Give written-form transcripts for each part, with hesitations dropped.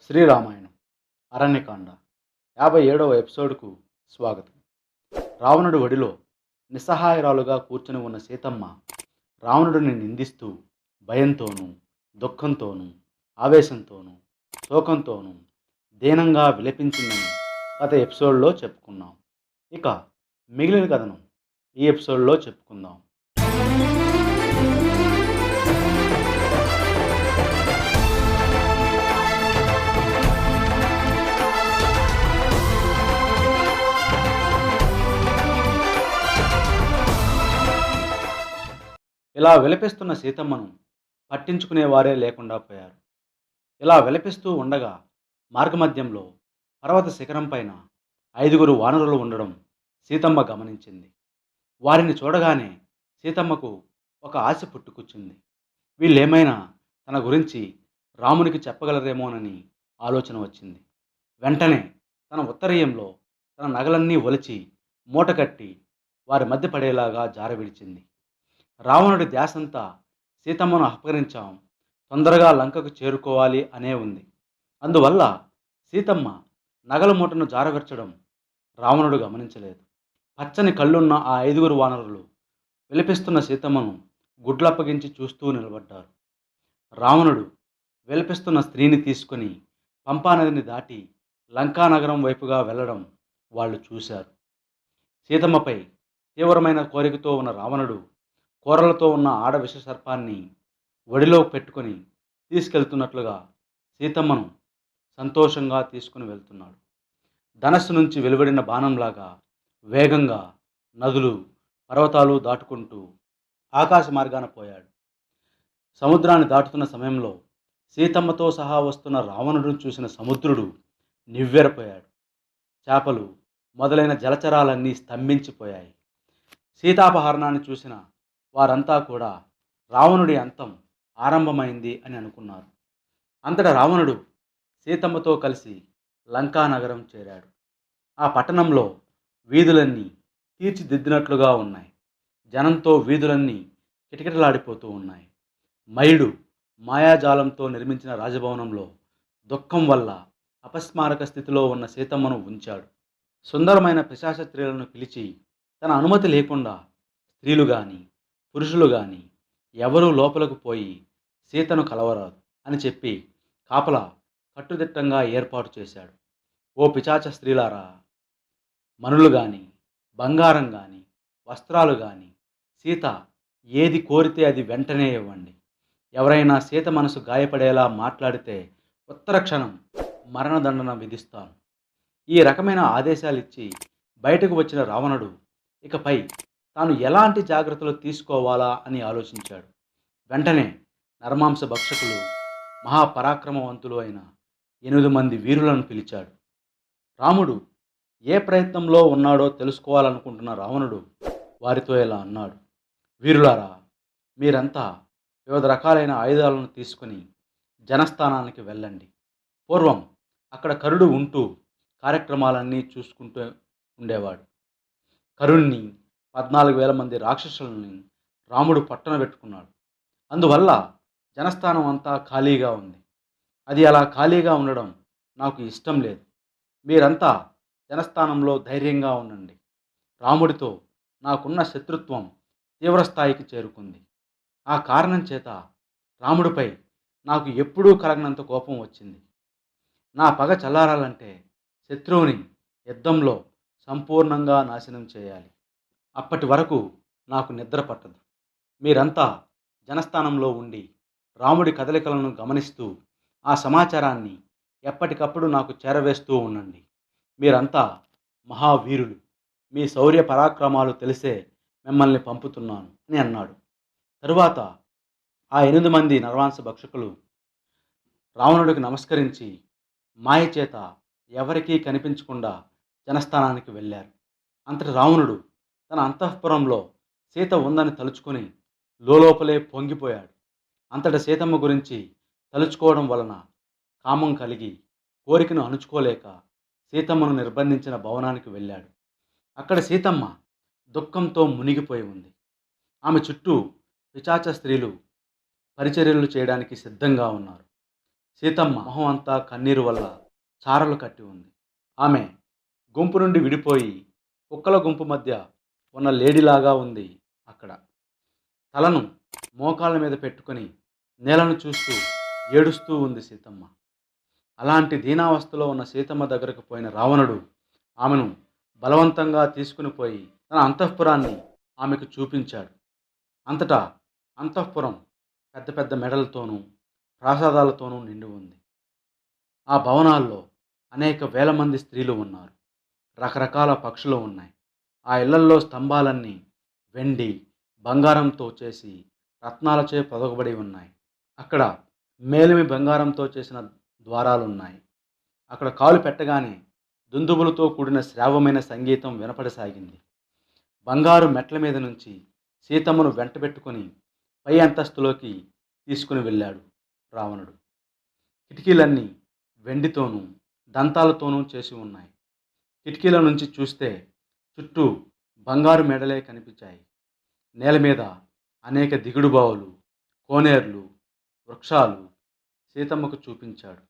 శ్రీరామాయణం అరణ్యకాండ 57వ ఎపిసోడ్కు స్వాగతం. రావణుడి ఒడిలో నిస్సహాయరాలుగా కూర్చుని ఉన్న సీతమ్మ రావణుడిని నిందిస్తూ భయంతోనూ, దుఃఖంతోనూ, ఆవేశంతోనూ, శోకంతోనూ దీనంగా విలపించిందని గత ఎపిసోడ్లో చెప్పుకున్నాం. ఇక మిగిలిన కథను ఈ ఎపిసోడ్లో చెప్పుకుందాం. ఇలా విలపిస్తున్న సీతమ్మను పట్టించుకునేవారే లేకుండా పోయారు. ఇలా విలపిస్తూ ఉండగా మార్గమధ్యంలో పర్వత శిఖరం పైన 5గురు వానరులు ఉండడం సీతమ్మ గమనించింది. వారిని చూడగానే సీతమ్మకు ఒక ఆశ పుట్టుకొచ్చింది. వీళ్ళేమైనా తన గురించి రామునికి చెప్పగలరేమోనని ఆలోచన వచ్చింది. వెంటనే తన ఉత్తరీయంలో తన నగలన్నీ ఒలిచి మూటకట్టి వారి మధ్య పడేలాగా జారవిడిచింది. రావణుడి ధ్యాసంతా సీతమ్మను అపహరించాం, తొందరగా లంకకు చేరుకోవాలి అనే ఉంది. అందువల్ల సీతమ్మ నగల మూటను జారవిర్చడం రావణుడు గమనించలేదు. పచ్చని కళ్ళున్న ఆ 5గురు వానరులు విలపిస్తున్న సీతమ్మను గుడ్లప్పగించి చూస్తూ నిలబడ్డారు. రావణుడు విలపిస్తున్న స్త్రీని తీసుకుని పంపానదిని దాటి లంకానగరం వైపుగా వెళ్ళడం వాళ్ళు చూశారు. సీతమ్మపై తీవ్రమైన కోరికతో ఉన్న రావణుడు కూరలతో ఉన్న ఆడ విషసర్పాన్ని ఒడిలో పెట్టుకొని తీసుకెళ్తున్నట్లుగా సీతమ్మను సంతోషంగా తీసుకుని వెళ్తున్నాడు. ధనస్సు నుంచి వెలువడిన బాణంలాగా వేగంగా నదులు, పర్వతాలు దాటుకుంటూ ఆకాశ మార్గాన పోయాడు. సముద్రాన్ని దాటుతున్న సమయంలో సీతమ్మతో సహా వస్తున్న రావణుడిని చూసిన సముద్రుడు నివ్వెరపోయాడు. చేపలు మొదలైన జలచరాలన్నీ స్తంభించిపోయాయి. సీతాపహరణాన్ని చూసిన వారంతా కూడా రావణుడి అంతం ఆరంభమైంది అని అనుకున్నారు. అంతటా రావణుడు సీతమ్మతో కలిసి లంకానగరం చేరాడు. ఆ పట్టణంలో వీధులన్నీ తీర్చిదిద్దినట్లుగా ఉన్నాయి. జనంతో వీధులన్నీ కిటకిటలాడిపోతూ ఉన్నాయి. మయుడు మాయాజాలంతో నిర్మించిన రాజభవనంలో దుఃఖం వల్ల అపస్మారక స్థితిలో ఉన్న సీతమ్మను ఉంచాడు. సుందరమైన పిశాచ స్త్రీలను పిలిచి తన అనుమతి లేకుండా స్త్రీలు కానీ పురుషులు కానీ ఎవరూ లోపలకు పోయి సీతను కలవరాదు అని చెప్పి కాపలా కట్టుదిట్టంగా ఏర్పాటు చేశాడు. ఓ పిశాచ స్త్రీలారా, మనులు కానీ, బంగారం కానీ, వస్త్రాలు కానీ, సీత ఏది కోరితే అది వెంటనే ఇవ్వండి. ఎవరైనా సీత మనసు గాయపడేలా మాట్లాడితే ఉత్తర క్షణం మరణదండన విధిస్తాను. ఈ రకమైన ఆదేశాలిచ్చి బయటకు వచ్చిన రావణుడు ఇకపై తాను ఎలాంటి జాగ్రత్తలు తీసుకోవాలా అని ఆలోచించాడు. వెంటనే నరమాంస భక్షకులు, మహాపరాక్రమవంతులు అయిన 8 మంది వీరులను పిలిచాడు. రాముడు ఏ ప్రయత్నంలో ఉన్నాడో తెలుసుకోవాలనుకుంటున్న రావణుడు వారితో ఇలా అన్నాడు: వీరులారా, మీరంతా వివిధ రకాలైన ఆయుధాలను తీసుకుని జనస్థానానికి వెళ్ళండి. పూర్వం అక్కడ కరుడు ఉంటూ కార్యక్రమాలన్నీ చూసుకుంటూ ఉండేవాడు. కరుణ్ణి 14,000 మంది రాక్షసులని రాముడు పట్టణ పెట్టుకున్నాడు. అందువల్ల జనస్థానం అంతా ఖాళీగా ఉంది. అది అలా ఖాళీగా ఉండడం నాకు ఇష్టం లేదు. మీరంతా జనస్థానంలో ధైర్యంగా ఉండండి. రాముడితో నాకున్న శత్రుత్వం తీవ్రస్థాయికి చేరుకుంది. ఆ కారణం చేత రాముడిపై నాకు ఎప్పుడూ కలగనంత కోపం వచ్చింది. నా పగ చల్లారాలంటే శత్రువుని యుద్ధంలో సంపూర్ణంగా నాశనం చేయాలి. అప్పటి వరకు నాకు నిద్ర పట్టదు. మీరంతా జనస్థానంలో ఉండి రాముడి కదలికలను గమనిస్తూ ఆ సమాచారాన్ని ఎప్పటికప్పుడు నాకు చేరవేస్తూ ఉండండి. మీరంతా మహావీరులు. మీ శౌర్య పరాక్రమాలు తెలిసే మిమ్మల్ని పంపుతున్నాను అని అన్నాడు. తరువాత ఆ 8 మంది నరవాంశ భక్షకులు రావణుడికి నమస్కరించి మాయ చేత ఎవరికీ కనిపించకుండా జనస్థానానికి వెళ్ళారు. అంతటి రావణుడు తన అంతఃపురంలో సీత ఉందని తలుచుకొని లోపలే పొంగిపోయాడు. అంతటి సీతమ్మ గురించి తలుచుకోవడం వలన కామం కలిగి కోరికను అణుచుకోలేక సీతమ్మను నిర్బంధించిన భవనానికి వెళ్ళాడు. అక్కడ సీతమ్మ దుఃఖంతో మునిగిపోయి ఉంది. ఆమె చుట్టూ పిశాచ స్త్రీలు పరిచర్యలు చేయడానికి సిద్ధంగా ఉన్నారు. సీతమ్మ మొహం అంతా కన్నీరు వల్ల చారలు కట్టి ఉంది. ఆమె గుంపు నుండి విడిపోయి కుక్కల గుంపు మధ్య ఉన్న లేడీలాగా ఉంది అక్కడ. తలను మోకాళ్ళ మీద పెట్టుకొని నేలను చూస్తూ ఏడుస్తూ ఉంది సీతమ్మ. అలాంటి దీనావస్థలో ఉన్న సీతమ్మ దగ్గరకు పోయిన రావణుడు ఆమెను బలవంతంగా తీసుకుని పోయి తన అంతఃపురాన్ని ఆమెకు చూపించాడు. అంతటా అంతఃపురం పెద్ద పెద్ద మెడలతోనూ ప్రాసాదాలతోనూ నిండి ఉంది. ఆ భవనాల్లో అనేక వేల మంది స్త్రీలు ఉన్నారు. రకరకాల పక్షులు ఉన్నాయి. ఆ ఇళ్లల్లో స్తంభాలన్నీ వెండి, బంగారంతో చేసి రత్నాలచే పొదగబడి ఉన్నాయి. అక్కడ మేలిమి బంగారంతో చేసిన ద్వారాలున్నాయి. అక్కడ కాలు పెట్టగానే దుందుబులతో కూడిన శ్రావ్యమైన సంగీతం వినపడసాగింది. బంగారు మెట్ల మీద నుంచి సీతమ్మను వెంటబెట్టుకొని పై అంతస్తులోకి తీసుకుని వెళ్ళాడు రావణుడు. కిటికీలన్నీ వెండితోనూ దంతాలతోనూ చేసి ఉన్నాయి. కిటికీల నుంచి చూస్తే చుట్టూ బంగారు మెడలే కనిపించాయి. నేల మీద అనేక దిగుడు బావులు, కోనేర్లు, వృక్షాలు సీతమ్మకు చూపించాడు.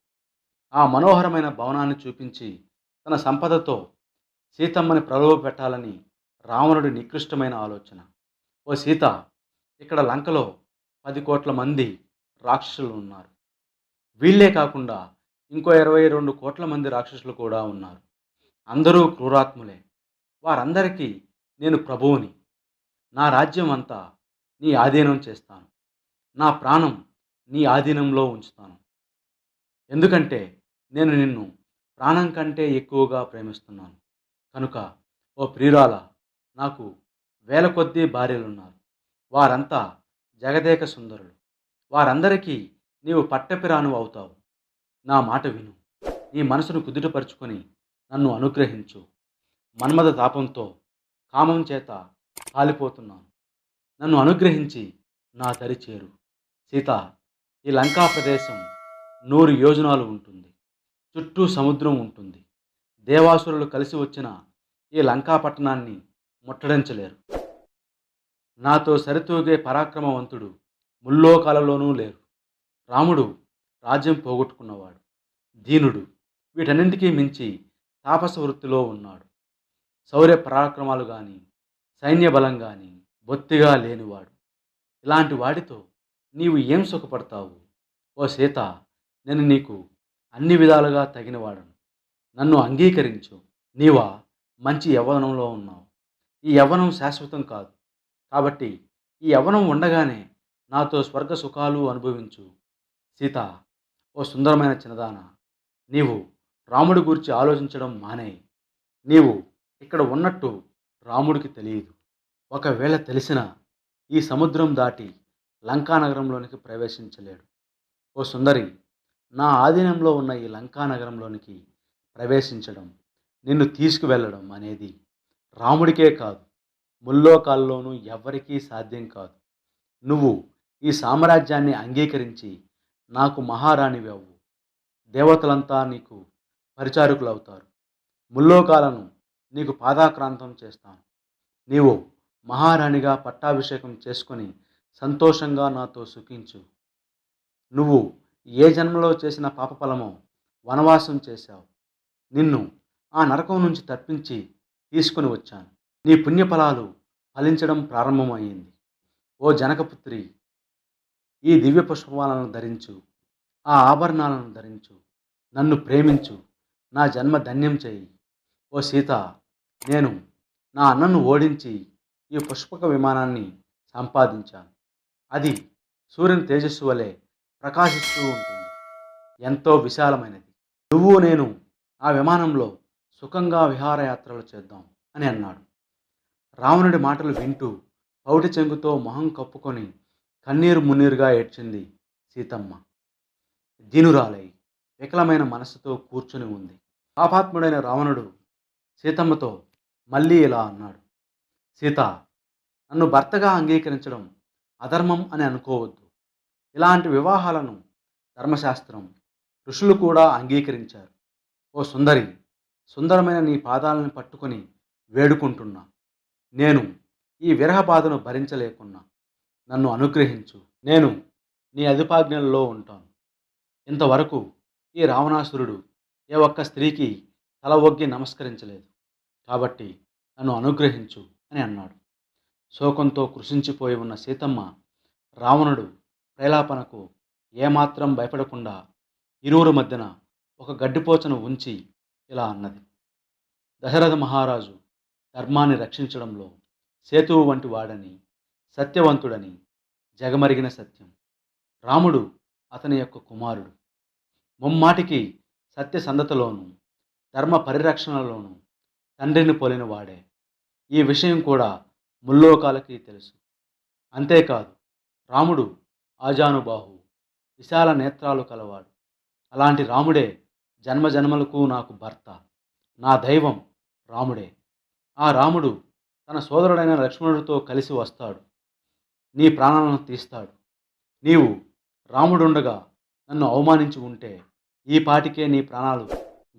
ఆ మనోహరమైన భవనాన్ని చూపించి తన సంపదతో సీతమ్మని ప్రలోభపెట్టాలని రావణుడి నికృష్టమైన ఆలోచన. ఓ సీత, ఇక్కడ లంకలో 10 కోట్ల మంది రాక్షసులు ఉన్నారు. వీళ్ళే కాకుండా ఇంకో 22 కోట్ల మంది రాక్షసులు కూడా ఉన్నారు. అందరూ క్రూరాత్ములే. వారందరికీ నేను ప్రభువుని. నా రాజ్యం అంతా నీ ఆధీనం చేస్తాను. నా ప్రాణం నీ ఆధీనంలో ఉంచుతాను. ఎందుకంటే నేను నిన్ను ప్రాణం కంటే ఎక్కువగా ప్రేమిస్తున్నాను. కనుక ఓ ప్రియురాల, నాకు వేల కొద్దీ భార్యలున్నారు. వారంతా జగదేక సుందరులు. వారందరికీ నీవు పట్టపిరాను అవుతావు. నా మాట విను. నీ మనసును కుదుటపరుచుకొని నన్ను అనుగ్రహించు. మన్మథ తాపంతో కామం చేత కాలిపోతున్నాను. నన్ను అనుగ్రహించి నా దరి చేరు. సీత, ఈ లంకా ప్రదేశం 100 యోజనాలు ఉంటుంది. చుట్టూ సముద్రం ఉంటుంది. దేవాసురులు కలిసి వచ్చిన ఈ లంకా పట్టణాన్ని ముట్టడించలేరు. నాతో సరితూగే పరాక్రమవంతుడు ముల్లోకాలలోనూ లేరు. రాముడు రాజ్యం పోగొట్టుకున్నవాడు, దీనుడు, వీటన్నింటికీ మించి తాపస వృత్తిలో ఉన్నాడు. శౌర్య పరాక్రమాలు కానీ సైన్య బలం కానీ బొత్తిగా లేనివాడు. ఇలాంటి వాడితో నీవు ఏం సుఖపడతావు? ఓ సీత, నేను నీకు అన్ని విధాలుగా తగినవాడను. నన్ను అంగీకరించు. నీవా మంచి యవ్వనంలో ఉన్నావు. ఈ యవ్వనం శాశ్వతం కాదు. కాబట్టి ఈ యవ్వనం ఉండగానే నాతో స్వర్గ సుఖాలు అనుభవించు. సీత, ఓ సుందరమైన చిన్నదాన, నీవు రాముడి గురించి ఆలోచించడం మానేయి. నీవు ఇక్కడ ఉన్నట్టు రాముడికి తెలియదు. ఒకవేళ తెలిసినా ఈ సముద్రం దాటి లంకానగరంలోనికి ప్రవేశించలేడు. ఓ సుందరి, నా ఆధీనంలో ఉన్న ఈ లంకానగరంలోనికి ప్రవేశించడం, నిన్ను తీసుకువెళ్ళడం అనేది రాముడికే కాదు, ముల్లోకాల్లోనూ ఎవ్వరికీ సాధ్యం కాదు. నువ్వు ఈ సామ్రాజ్యాన్ని అంగీకరించి నాకు మహారాణివి అవ్వు. దేవతలంతా నీకు పరిచారకులవుతారు. ముల్లోకాలను నీకు పాదాక్రాంతం చేస్తాను. నీవు మహారాణిగా పట్టాభిషేకం చేసుకొని సంతోషంగా నాతో సుఖించు. నువ్వు ఏ జన్మలో చేసిన పాపఫలమో వనవాసం చేశావు. నిన్ను ఆ నరకం నుంచి తప్పించి తీసుకుని వచ్చాను. నీ పుణ్యఫలాలు ఫలించడం ప్రారంభమైంది. ఓ జనకపుత్రి, ఈ దివ్య పుష్పమాలను ధరించు, ఆ ఆభరణాలను ధరించు, నన్ను ప్రేమించు, నా జన్మ ధన్యం చేయి. ఓ సీత, నేను నా అన్నను ఓడించి ఈ పుష్పక విమానాన్ని సంపాదించాను. అది సూర్యుని తేజస్సు వలె ప్రకాశిస్తూ ఉంటుంది. ఎంతో విశాలమైనది. నువ్వు నేను ఆ విమానంలో సుఖంగా విహారయాత్రలు చేద్దాం అని అన్నాడు. రావణుడి మాటలు వింటూ పౌటి చెంగుతో మొహం కప్పుకొని కన్నీరు మున్నీరుగా ఏడ్చింది సీతమ్మ. దీనురాలై వికలమైన మనస్సుతో కూర్చుని ఉంది. పాపాత్ముడైన రావణుడు సీతమ్మతో మళ్ళీ ఇలా అన్నాడు. సీత, నన్ను భర్తగా అంగీకరించడం అధర్మం అని అనుకోవద్దు. ఇలాంటి వివాహాలను ధర్మశాస్త్రం, ఋషులు కూడా అంగీకరించారు. ఓ సుందరి, సుందరమైన నీ పాదాలను పట్టుకొని వేడుకుంటున్నా. నేను ఈ విరహ బాధను భరించలేకున్నా. నన్ను అనుగ్రహించు. నేను నీ అదుపాజ్ఞల్లో ఉంటాను. ఇంతవరకు ఈ రావణాసురుడు ఏ ఒక్క స్త్రీకి తల ఒగ్గి నమస్కరించలేదు. కాబట్టి నన్ను అనుగ్రహించు అని అన్నాడు. శోకంతో కృశించిపోయి ఉన్న సీతమ్మ రావణుడు ప్రేలాపనకు ఏమాత్రం భయపడకుండా ఇరువురు మధ్యన ఒక గడ్డిపోచను ఉంచి ఇలా అన్నది: దశరథ మహారాజు ధర్మాన్ని రక్షించడంలో సేతువు వంటి వాడని, సత్యవంతుడని జగమరిగిన సత్యం. రాముడు అతని యొక్క కుమారుడు. ముమ్మాటికి సత్యసంధతలోనూ ధర్మ పరిరక్షణలోనూ తండ్రిని పోలిన వాడే. ఈ విషయం కూడా ముల్లోకాలకి తెలుసు. అంతేకాదు, రాముడు ఆజానుబాహు, విశాల నేత్రాలు కలవాడు. అలాంటి రాముడే జన్మజన్మలకు నాకు భర్త. నా దైవం రాముడే. ఆ రాముడు తన సోదరుడైన లక్ష్మణుడితో కలిసి వస్తాడు. నీ ప్రాణాలను తీస్తాడు. నీవు రాముడుండగా నన్ను అవమానించి ఉంటే ఈ పాటికే నీ ప్రాణాలు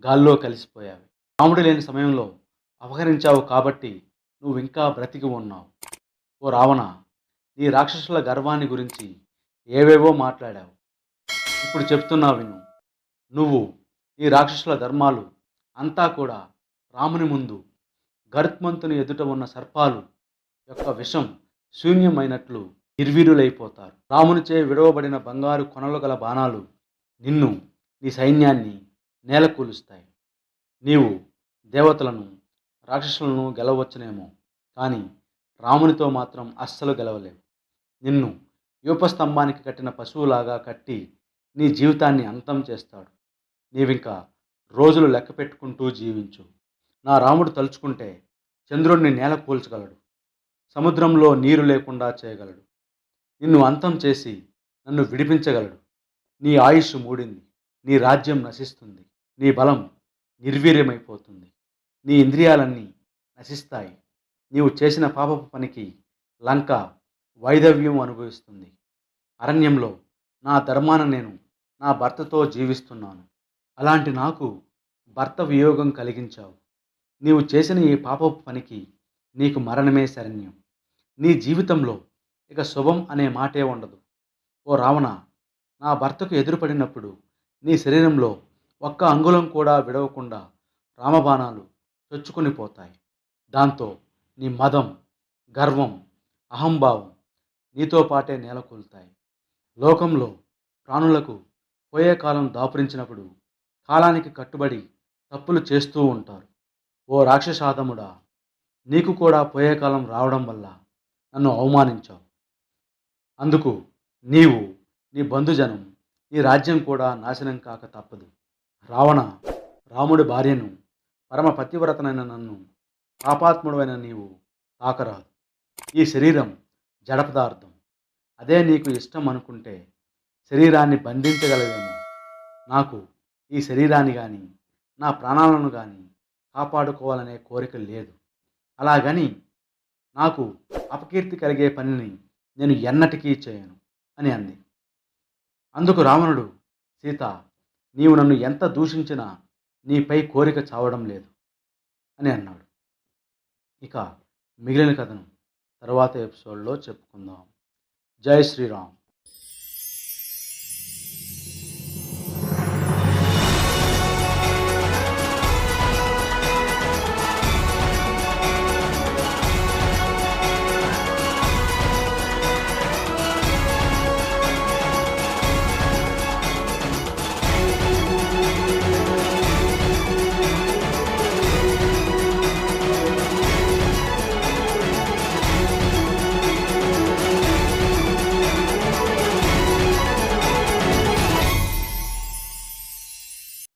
గాల్లో కలిసిపోయావి. రాముడు లేని సమయంలో అపహరించావు కాబట్టి నువ్వింకా బ్రతికి ఉన్నావు. ఓ రావణ, నీ రాక్షసుల గర్వాన్ని గురించి ఏవేవో మాట్లాడావు. ఇప్పుడు చెప్తున్నా విను. నువ్వు ఈ రాక్షసుల ధర్మాలు అంతా కూడా రాముని ముందు గరుత్మంతుని ఎదుట ఉన్న సర్పాలు యొక్క విషం శూన్యమైనట్లు నిర్వీర్యులైపోతారు. రామునిచే విడవబడిన బంగారు కొనలు గల బాణాలు నిన్ను, నీ సైన్యాన్ని నేలకూలుస్తాయి. నీవు దేవతలను, రాక్షసులను గెలవచ్చునేమో, కానీ రామునితో మాత్రం అస్సలు గెలవలేవు. నిన్ను యూపస్తంభానికి కట్టిన పశువులాగా కట్టి నీ జీవితాన్ని అంతం చేస్తాడు. నీవింకా రోజులు లెక్క పెట్టుకుంటూ జీవించు. నా రాముడు తలుచుకుంటే చంద్రుడిని నేల కూల్చగలడు, సముద్రంలో నీరు లేకుండా చేయగలడు. నిన్ను అంతం చేసి నన్ను విడిపించగలడు. నీ ఆయుష్ మూడింది, నీ రాజ్యం నశిస్తుంది, నీ బలం నిర్వీర్యమైపోతుంది, నీ ఇంద్రియాలన్నీ నశిస్తాయి. నీవు చేసిన పాపపు పనికి లంక వైధవ్యం అనుభవిస్తుంది. అరణ్యంలో నా ధర్మాన నేను నా భర్తతో జీవిస్తున్నాను. అలాంటి నాకు భర్త వియోగం కలిగించావు. నీవు చేసిన ఈ పాపపు పనికి నీకు మరణమే శరణ్యం. నీ జీవితంలో ఇక శుభం అనే మాటే ఉండదు. ఓ రావణ, నా భర్తకు ఎదురుపడినప్పుడు నీ శరీరంలో ఒక్క అంగుళం కూడా విడవకుండా రామబాణాలు చొచ్చుకొని పోతాయి. దాంతో నీ మదం, గర్వం, అహంభావం నీతో పాటే నేలకూలుతాయి. లోకంలో ప్రాణులకు పోయే కాలం దాపురించినప్పుడు కాలానికి కట్టుబడి తప్పులు చేస్తూ ఉంటారు. ఓ రాక్షసాధముడా, నీకు కూడా పోయే కాలం రావడం వల్ల నన్ను అవమానించావు. అందుకు నీవు, నీ బంధుజనం, నీ రాజ్యం కూడా నాశనం కాక తప్పదు. రావణ, రాముడి భార్యను, పరమ పతివ్రతనైన నన్ను, పాపాత్ముడైన నీవు తాకరాదు. ఈ శరీరం జడ పదార్థం. అదే నీకు ఇష్టం అనుకుంటే శరీరాన్ని బంధించగలవేమో. నాకు ఈ శరీరాన్ని కానీ నా ప్రాణాలను కానీ కాపాడుకోవాలనే కోరిక లేదు. అలాగని నాకు అపకీర్తి కలిగే పనిని నేను ఎన్నటికీ చేయను అని అంది. అందుకు రావణుడు, సీత, నీవు నన్ను ఎంత దూషించినా నీపై కోరిక చావడం లేదు అని అన్నాడు. ఇక మిగిలిన కథను తరువాత ఎపిసోడ్లో చెప్పుకుందాం. జై శ్రీరామ్.